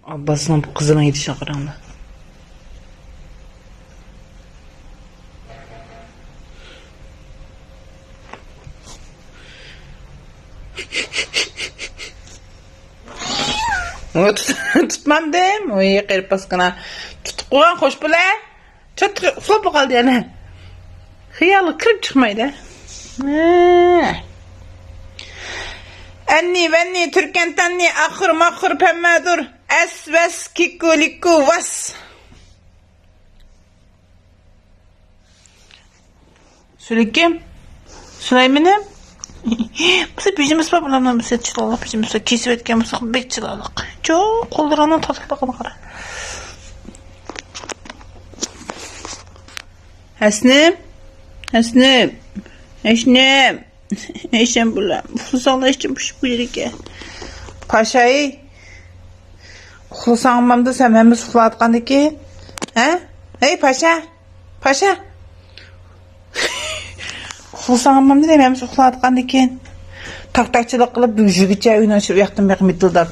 Abbas'ın bu kızına yetişen karanlığı. Tutmam dem. Oy qirib baskana. Tutup qo'ygan xo'sh bo'la. Chat uxlab qoldi yana. Xiyoli kirib chiqmaydi. Anni vanni turkan tanni akhir makhir pemmadur. Es ves kikuliku vas. Sülekim. Süleyman'ım. Bize pijimiz var bunlardan bize çılalım pijimiz var. Kesip etken bize bek çılalım. Çok kollarına tatlı bakın kara. Hasnem. Hasnem. Hasnem. Eşem bulam. Uxlasanglar eşim pişip gelir ki. Paşayı. Uxlasangmamda sen hemiz uxlayatqandı ki. Ha? Hey paşa. Paşa. Uxlasangmamda da hemiz uxlayatqandı ki. Tak-takçılık qilib büyüjügüçe uyun açıp yaktım bek middildab.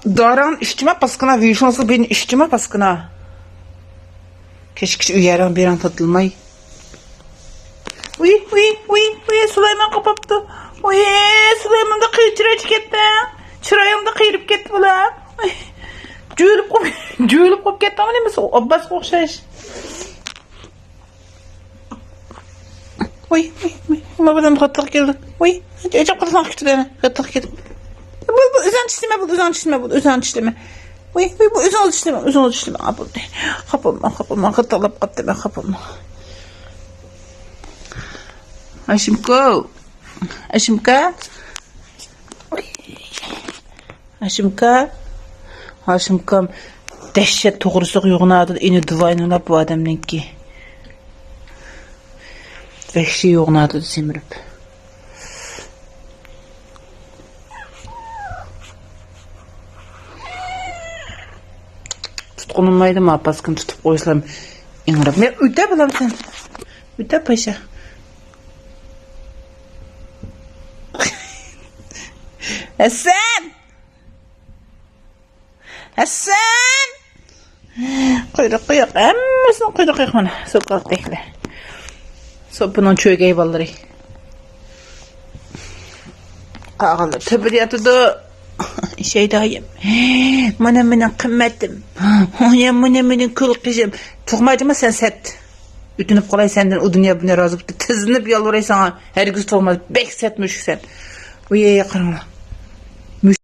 Daran işçime paskına vişonsu benim işçime paskına. Keşke uyarım bir an tatılmay. Uy Süleyman kapaptı. Uy Süleyman da kıyçıra çıketti. Çırayım da kıyırıp gitti bula. Cüylüp kop gitti ama nemesi Abbas kokşayış. Uy ama buradan kıtlık geldi. Uy acaba kıtlık gitti bana. Kıtlık gitti. Bu özen çişleme. Uy bu özen çişleme. Kapılma kıtlık kaptı ben kapılma. Aşımka. Aşımkam dehşet toğrusuq yoğunadı. Eni duvaynılap bu adamdan ki. Vehşi yoğunadı semirip. Tutqunulmaydı mı Abbas'kın tutup koysam inirip. Men uyda bulam sen. Uyda paşa. Hasan! Kuyruk. Hammasını kuyruk mana. So'qaq tekle. So'pining cho'gay ballari. Qag'alar tabiyatıda şeydayım. Mana mening qimmatim. Mana mening kul qizim. Tug'madimi sen set. Ütünüp qolay senden o dünya buna razı bo'ldi. Tizinib yolvoraysan. Hergiz tug'madi. Bek setmish sen. Uy qaranglar.